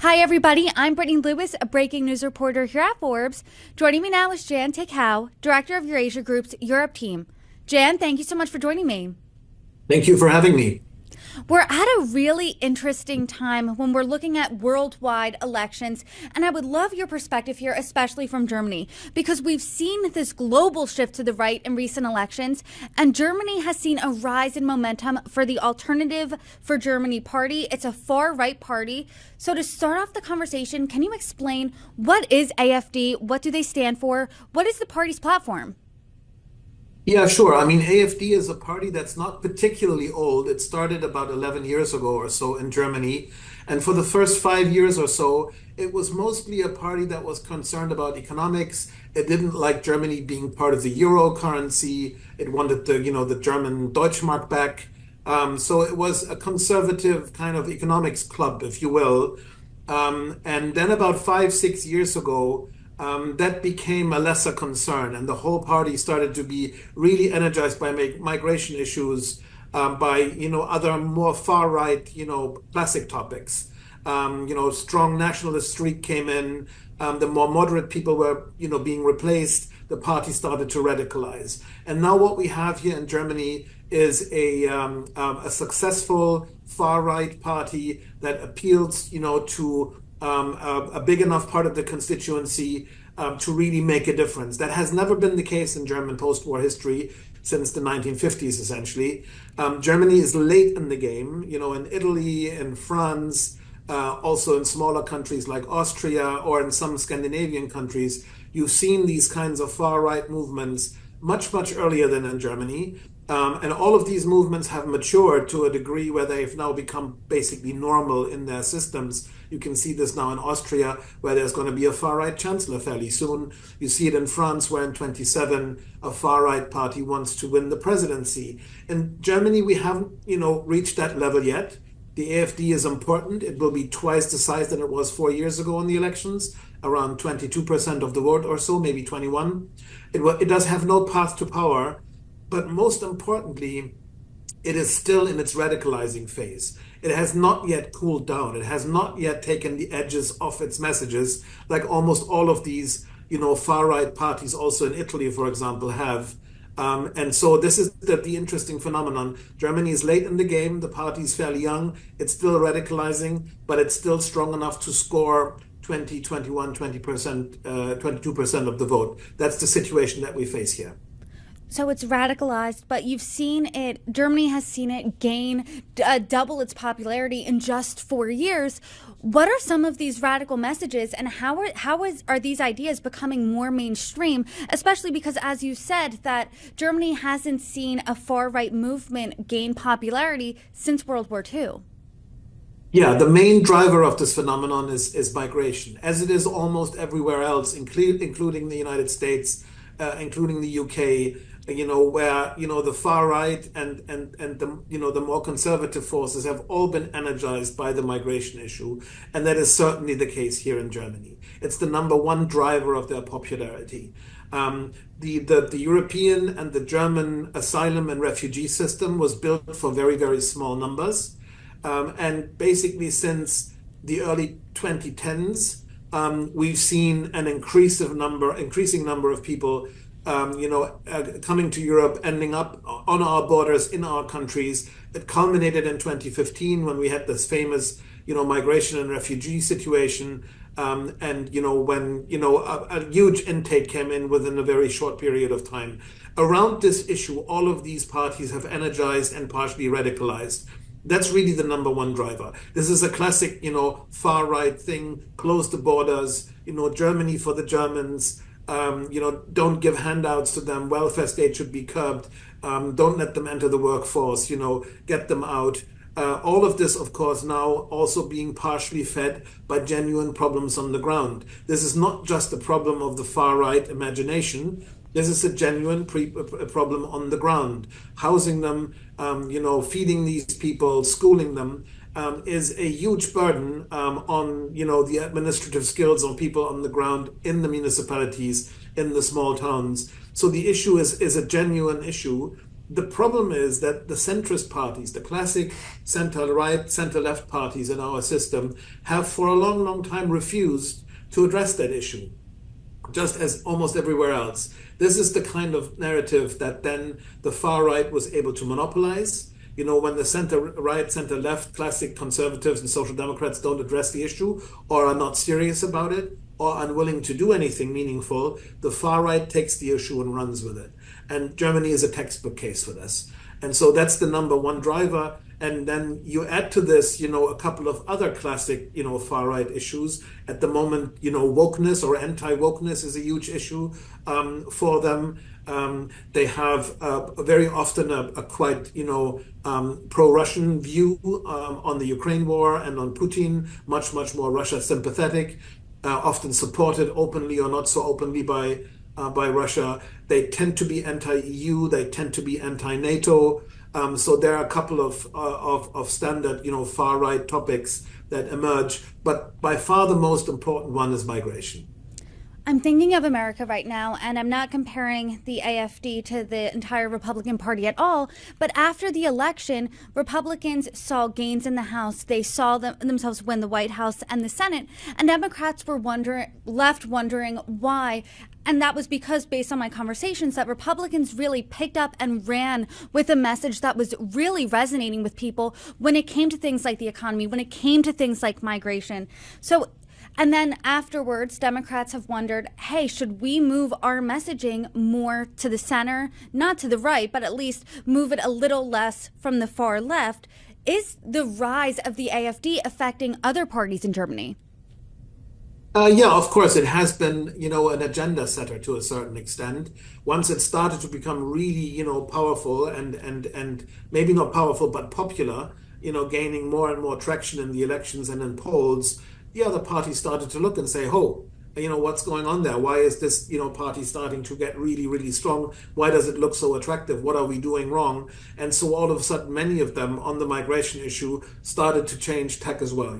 Hi, everybody. I'm Brittany Lewis, a breaking news reporter here at Forbes. Joining me now is Techau, director of Eurasia Group's Europe team. Jan, thank you so much for joining me. Thank you for having me. We're at a really interesting time when we're looking at worldwide elections, and I would love your perspective here, especially from Germany, because we've seen this global shift to the right in recent elections, and Germany has seen a rise in momentum for the Alternative for Germany party. It's a far-right party. So to start off the conversation, can you explain what is AfD? What do they stand for? What is the party's platform? Yeah, sure. I mean, AfD is a party that's not particularly old. It started about 11 years ago or so in Germany. And for the first 5 years or so, it was mostly a party that was concerned about economics. It didn't like Germany being part of the euro currency. It wanted the German Deutschmark back. So it was a conservative kind of economics club, if you will. And then about 5, 6 years ago, that became a lesser concern, and the whole party started to be really energized by migration issues, by other more far right, classic topics. Strong nationalist streak came in. The more moderate people were, being replaced. The party started to radicalize, and now what we have here in Germany is a successful far right party that appeals, to a big enough part of the constituency to really make a difference. That has never been the case in German post-war history since the 1950s, essentially. Germany is late in the game, in Italy, in France, also in smaller countries like Austria or in some Scandinavian countries. You've seen these kinds of far-right movements much, much earlier than in Germany. And all of these movements have matured to a degree where they've now become basically normal in their systems. You can see this now in Austria, where there's going to be a far-right chancellor fairly soon. You see it in France, where in 27, a far-right party wants to win the presidency. In Germany, we haven't, reached that level yet. The AfD is important. It will be twice the size than it was 4 years ago in the elections, around 22% of the vote or so, maybe 21. It does have no path to power. But most importantly, it is still in its radicalizing phase. It has not yet cooled down. It has not yet taken the edges off its messages, like almost all of these, far-right parties, also in Italy, for example, have. And so this is the interesting phenomenon. Germany is late in the game. The party is fairly young. It's still radicalizing, but it's still strong enough to score 20, 21, 20%, 22% of the vote. That's the situation that we face here. So it's radicalized, but you've seen it, Germany has seen it gain double its popularity in just 4 years. What are some of these radical messages, and are these ideas becoming more mainstream, especially because, as you said, that Germany hasn't seen a far-right movement gain popularity since World War II? Yeah, the main driver of this phenomenon is migration, as it is almost everywhere else, including the United States, including the UK, where, the far right and the more conservative forces have all been energized by the migration issue. And that is certainly the case here in Germany. It's the number one driver of their popularity. The European and the German asylum and refugee system was built for very, very small numbers. And basically, since the early 2010s, we've seen an increasing number of people, coming to Europe, ending up on our borders in our countries. It culminated in 2015 when we had this famous, migration and refugee situation. And, when, a huge intake came in within a very short period of time. Around this issue, all of these parties have energized and partially radicalized. That's really the number one driver. This is a classic, far right thing. Close the borders, Germany for the Germans. Don't give handouts to them. Welfare state should be curbed. Don't let them enter the workforce. Get them out. All of this, of course, now also being partially fed by genuine problems on the ground. This is not just a problem of the far right imagination. This is a genuine problem on the ground. Housing them, feeding these people, schooling them, is a huge burden on the administrative skills of people on the ground in the municipalities, in the small towns. So the issue is a genuine issue. The problem is that the centrist parties, the classic center right, center left parties in our system, have for a long, long time refused to address that issue, just as almost everywhere else. This is the kind of narrative that then the far right was able to monopolize. When the center right, center left, classic conservatives and social democrats don't address the issue or are not serious about it or unwilling to do anything meaningful, the far right takes the issue and runs with it. And Germany is a textbook case for this. And so that's the number one driver. And then you add to this, a couple of other classic, far right issues. At the moment, wokeness or anti-wokeness is a huge issue for them. They have very often a quite, pro-Russian view on the Ukraine war and on Putin, much, much more Russia sympathetic, often supported openly or not so openly by Russia. They tend to be anti-EU. They tend to be anti-NATO. So there are a couple of standard, far right topics that emerge. But by far the most important one is migration. I'm thinking of America right now, and I'm not comparing the AfD to the entire Republican Party at all. But after the election, Republicans saw gains in the House. They saw themselves win the White House and the Senate. And Democrats were left wondering why. And that was because, based on my conversations, that Republicans really picked up and ran with a message that was really resonating with people when it came to things like the economy, when it came to things like migration. And then afterwards, Democrats have wondered, hey, should we move our messaging more to the center, not to the right, but at least move it a little less from the far left? Is the rise of the AfD affecting other parties in Germany? Yeah, of course, it has been, an agenda setter to a certain extent. Once it started to become really, powerful and maybe not powerful, but popular, gaining more and more traction in the elections and in polls, the other parties started to look and say, oh, what's going on there? Why is this, party starting to get really, really strong? Why does it look so attractive? What are we doing wrong? And so all of a sudden, many of them on the migration issue started to change tack as well.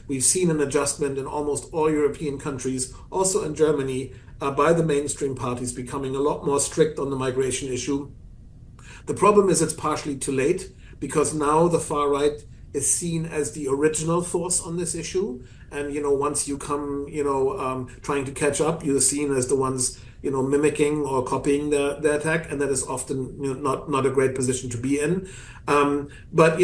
We've seen an adjustment in almost all European countries, also in Germany, by the mainstream parties becoming a lot more strict on the migration issue. The problem is it's partially too late because now the far right is seen as the original force on this issue. And, once you come, trying to catch up, you're seen as the ones, mimicking or copying the attack. And that is often not a great position to be in. But,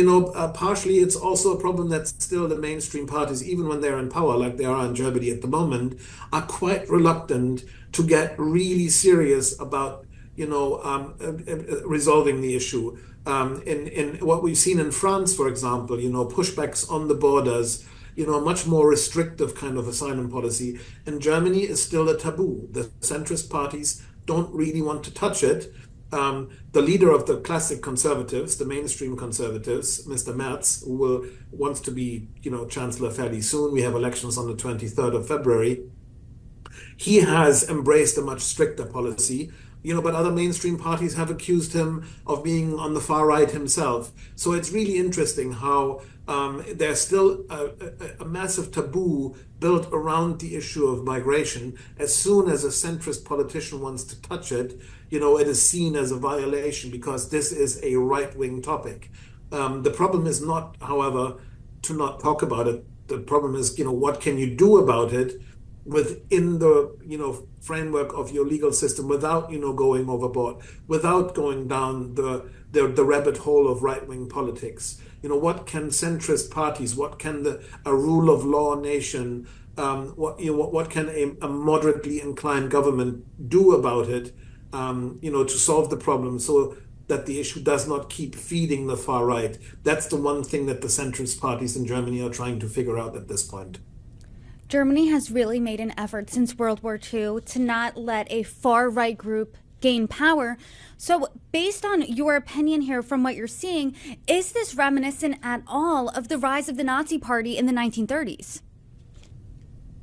partially it's also a problem that still the mainstream parties, even when they're in power, like they are in Germany at the moment, are quite reluctant to get really serious about, resolving the issue. In what we've seen in France, for example, pushbacks on the borders, much more restrictive kind of asylum policy. In Germany is still a taboo. The centrist parties don't really want to touch it. The leader of the classic conservatives, the mainstream conservatives, Mr. Merz, who wants to be, chancellor fairly soon. We have elections on the 23rd of February. He has embraced a much stricter policy. But other mainstream parties have accused him of being on the far right himself. So it's really interesting how there's still a massive taboo built around the issue of migration. As soon as a centrist politician wants to touch it, it is seen as a violation because this is a right-wing topic. The problem is not, however, to not talk about it. The problem is, what can you do about it within the framework of your legal system without going overboard, without going down the rabbit hole of right-wing politics. What can centrist parties, what can a rule of law nation, what can a moderately inclined government do about it, to solve the problem so that the issue does not keep feeding the far right. That's the one thing that the centrist parties in Germany are trying to figure out at this point. Germany has really made an effort since World War II to not let a far-right group gain power. So based on your opinion here from what you're seeing, is this reminiscent at all of the rise of the Nazi Party in the 1930s?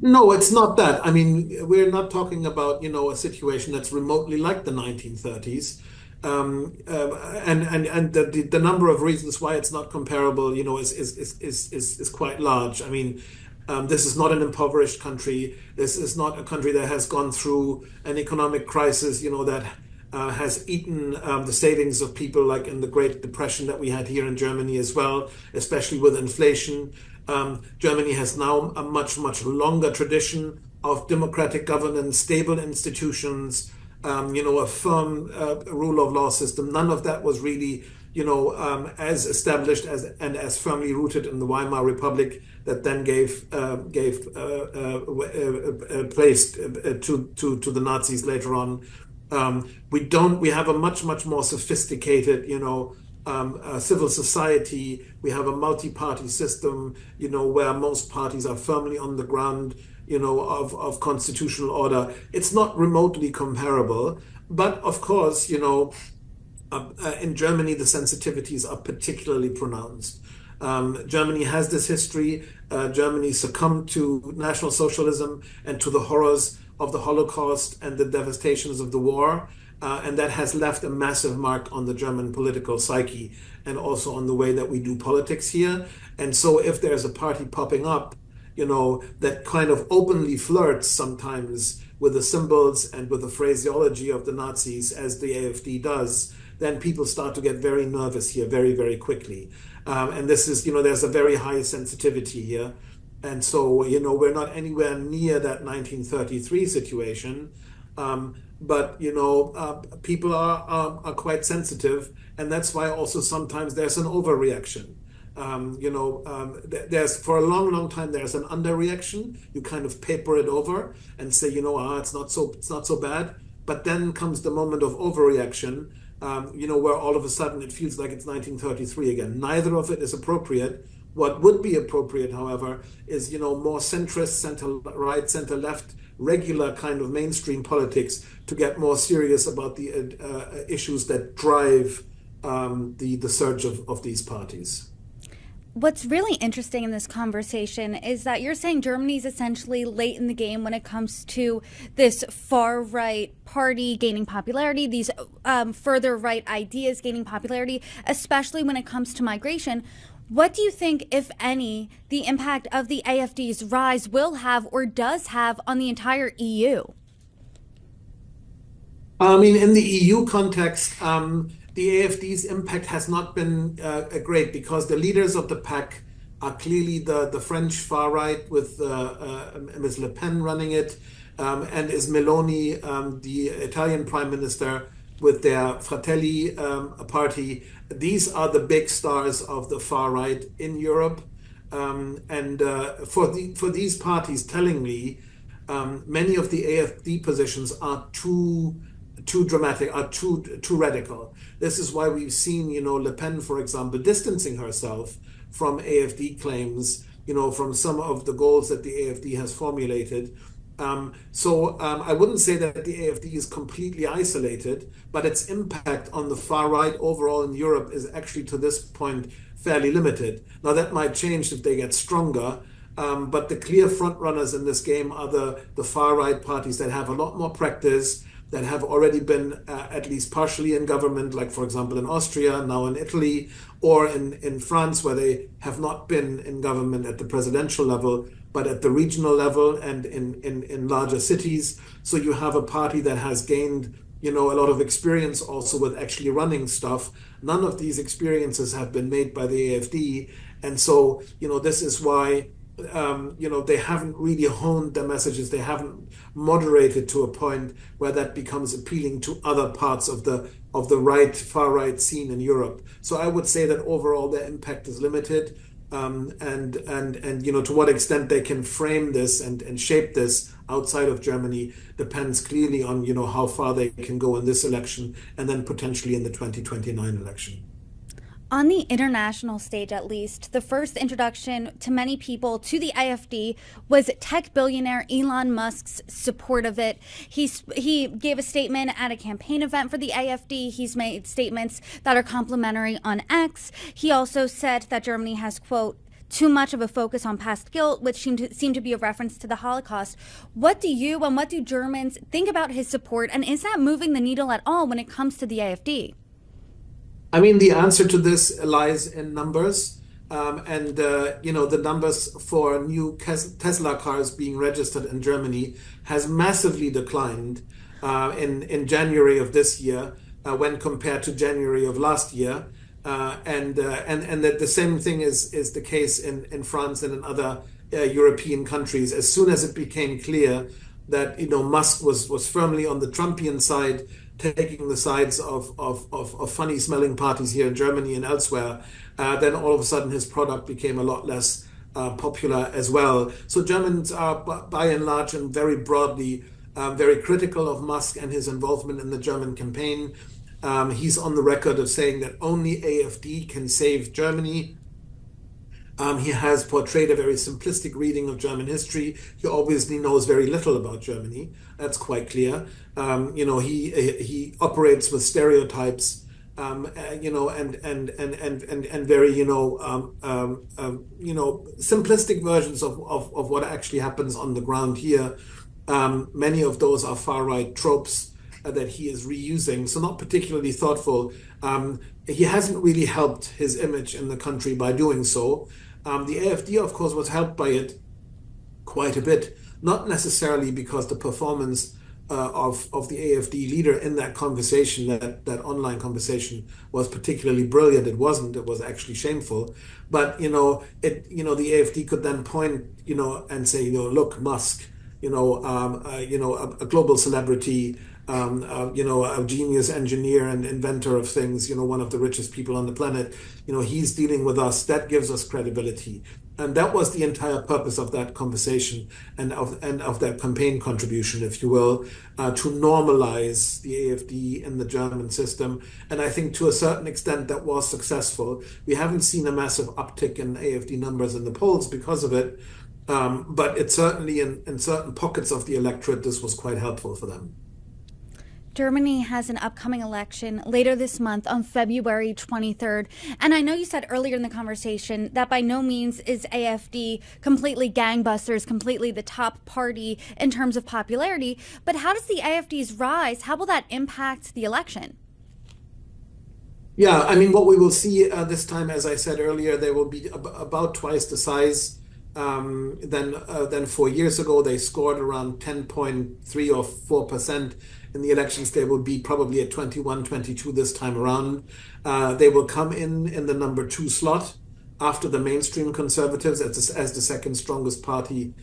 No, it's not that. I mean, we're not talking about, a situation that's remotely like the 1930s. And the number of reasons why it's not comparable, is quite large. I mean, this is not an impoverished country. This is not a country that has gone through an economic crisis, that has eaten the savings of people, like in the Great Depression that we had here in Germany as well, especially with inflation. Germany has now a much, much longer tradition of democratic governance, stable institutions, a firm rule of law system. None of that was really, as established as and as firmly rooted in the Weimar Republic that then gave place to the Nazis later on. We have a much, much more sophisticated, civil society. We have a multi-party system, where most parties are firmly on the ground, of constitutional order. It's not remotely comparable, but of course, in Germany, the sensitivities are particularly pronounced. Germany has this history. Germany succumbed to National Socialism and to the horrors of the Holocaust and the devastations of the war. And that has left a massive mark on the German political psyche and also on the way that we do politics here. And so if there's a party popping up, that kind of openly flirts sometimes with the symbols and with the phraseology of the Nazis, as the AfD does, then people start to get very nervous here very, very quickly. And this is, there's a very high sensitivity here. And so, we're not anywhere near that 1933 situation. But people are quite sensitive, and that's why also sometimes there's an overreaction. There's for a long, long time there's an underreaction. You kind of paper it over and say, it's not so bad. But then comes the moment of overreaction, where all of a sudden it feels like it's 1933 again. Neither of it is appropriate. What would be appropriate, however, is more centrist, center-right, center-left, regular kind of mainstream politics to get more serious about the issues that drive the surge of these parties. What's really interesting in this conversation is that you're saying Germany's essentially late in the game when it comes to this far right party gaining popularity, these further right ideas gaining popularity, especially when it comes to migration. What do you think, if any, the impact of the AfD's rise will have or does have on the entire EU? I mean, in the EU context, the AfD's impact has not been great because the leaders of the pack are clearly the French far right with Ms. Le Pen running it, and is Meloni, the Italian prime minister, with their Fratelli party. These are the big stars of the far right in Europe. And for these parties, tellingly, many of the AfD positions are too dramatic, are too radical. This is why we've seen, Le Pen, for example, distancing herself from AfD claims, from some of the goals that the AfD has formulated. So I wouldn't say that the AfD is completely isolated, but its impact on the far right overall in Europe is actually to this point fairly limited. Now that might change if they get stronger, but the clear front runners in this game are the far right parties that have a lot more practice, that have already been at least partially in government, like for example in Austria, now in Italy, or in France, where they have not been in government at the presidential level, but at the regional level and in larger cities. So you have a party that has gained, a lot of experience also with actually running stuff. None of these experiences have been made by the AfD. And so, this is why, they haven't really honed their messages. They haven't moderated to a point where that becomes appealing to other parts of the far right scene in Europe. So I would say that overall their impact is limited. And to what extent they can frame this and shape this outside of Germany depends clearly on how far they can go in this election and then potentially in the 2029 election. On the international stage, at least, the first introduction to many people to the AfD was tech billionaire Elon Musk's support of it. He gave a statement at a campaign event for the AfD. He's made statements that are complimentary on X. He also said that Germany has, quote, too much of a focus on past guilt, which seemed to be a reference to the Holocaust. What do you and what do Germans think about his support, and is that moving the needle at all when it comes to the AfD? I mean, the answer to this lies in numbers. The numbers for new Tesla cars being registered in Germany has massively declined. in January of this year when compared to January of last year. And that the same thing is the case in France and in other European countries. As soon as it became clear that Musk was firmly on the Trumpian side, taking the sides of funny smelling parties here in Germany and elsewhere, then all of a sudden his product became a lot less popular as well. So Germans are by and large and very broadly very critical of Musk and his involvement in the German campaign. He's on the record of saying that only AfD can save Germany. He has portrayed a very simplistic reading of German history. He obviously knows very little about Germany. That's quite clear. He operates with stereotypes, and very simplistic versions of what actually happens on the ground here. Many of those are far right tropes that he is reusing, so not particularly thoughtful. He hasn't really helped his image in the country by doing so. The AfD, of course, was helped by it quite a bit, not necessarily because the performance of the AfD leader in that conversation, that online conversation, was particularly brilliant. It wasn't. It was actually shameful. But the AfD could then point, and say, look, Musk, a global celebrity, a genius engineer and inventor of things, one of the richest people on the planet, he's dealing with us. That gives us credibility. And that was the entire purpose of that conversation and of that campaign contribution, if you will, to normalize the AfD in the German system. And I think to a certain extent that was successful. We haven't seen a massive uptick in AfD numbers in the polls because of it. But it certainly in certain pockets of the electorate, this was quite helpful for them. Germany has an upcoming election later this month on February 23rd. And I know you said earlier in the conversation that by no means is AfD completely gangbusters, completely the top party in terms of popularity. But how does the AfD's rise, how will that impact the election? Yeah, I mean, what we will see this time, as I said earlier, they will be about twice the size than 4 years ago. They scored around 10.3 or 4% in the elections. They will be probably at 21, 22 this time around. They will come in the number 2 slot after the mainstream conservatives as the second strongest party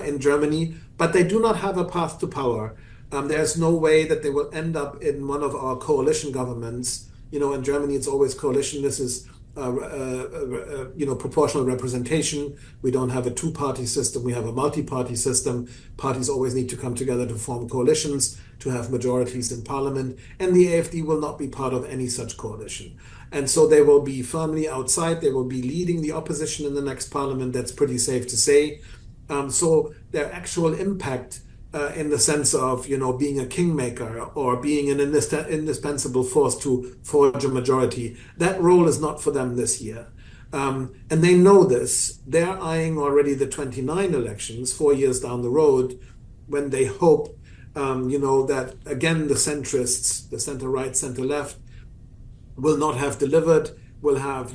in Germany. But they do not have a path to power. There's no way that they will end up in one of our coalition governments. In Germany, it's always coalition. This is proportional representation. We don't have a two-party system. We have a multi-party system. Parties always need to come together to form coalitions, to have majorities in parliament, and the AfD will not be part of any such coalition. And so they will be firmly outside. They will be leading the opposition in the next parliament. That's pretty safe to say. So their actual impact in the sense of being a kingmaker or being an indispensable force to forge a majority, that role is not for them this year. And they know this. They're eyeing already the 29 elections 4 years down the road, when they hope that again the centrists, the center right, center left, will not have delivered, will have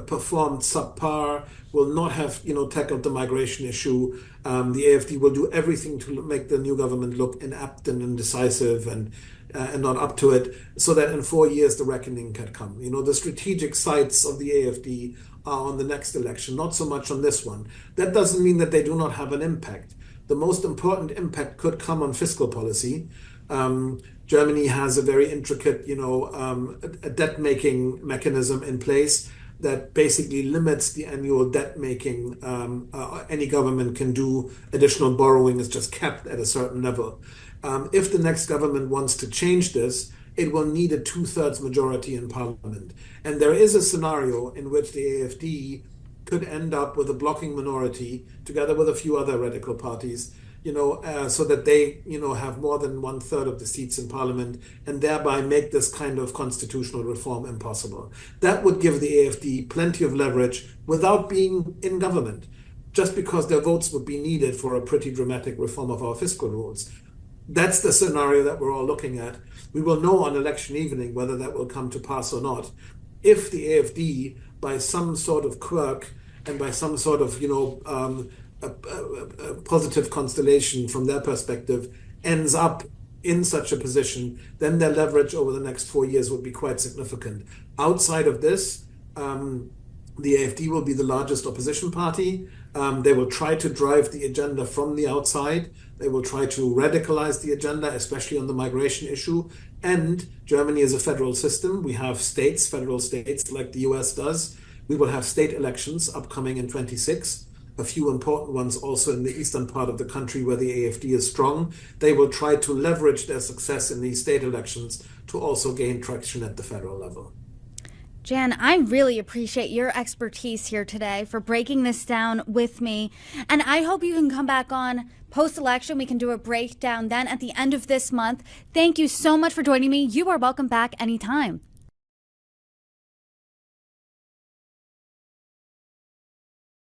performed subpar, will not have tackled the migration issue. The AfD will do everything to make the new government look inept and indecisive and not up to it, so that in 4 years the reckoning can come. The strategic sights of the AfD are on the next election, not so much on this one. That doesn't mean that they do not have an impact. The most important impact could come on fiscal policy. Germany has a very intricate, debt-making mechanism in place that basically limits the annual debt making any government can do. Additional borrowing is just capped at a certain level. If the next government wants to change this, it will need a 2/3 majority in parliament. And there is a scenario in which the AfD could end up with a blocking minority together with a few other radical parties, so that they, have more than 1/3 of the seats in parliament and thereby make this kind of constitutional reform impossible. That would give the AfD plenty of leverage without being in government, just because their votes would be needed for a pretty dramatic reform of our fiscal rules. That's the scenario that we're all looking at. We will know on election evening whether that will come to pass or not. If the AfD, by some sort of quirk and by some sort of, a positive constellation from their perspective, ends up in such a position, then their leverage over the next 4 years would be quite significant. Outside of this, the AfD will be the largest opposition party. They will try to drive the agenda from the outside. They will try to radicalize the agenda, especially on the migration issue. And Germany is a federal system. We have states, federal states, like the US does. We will have state elections upcoming in 26, a few important ones also in the eastern part of the country where the AfD is strong. They will try to leverage their success in these state elections to also gain traction at the federal level. Jan, I really appreciate your expertise here today for breaking this down with me. And I hope you can come back on post-election. We can do a breakdown then at the end of this month. Thank you so much for joining me. You are welcome back anytime.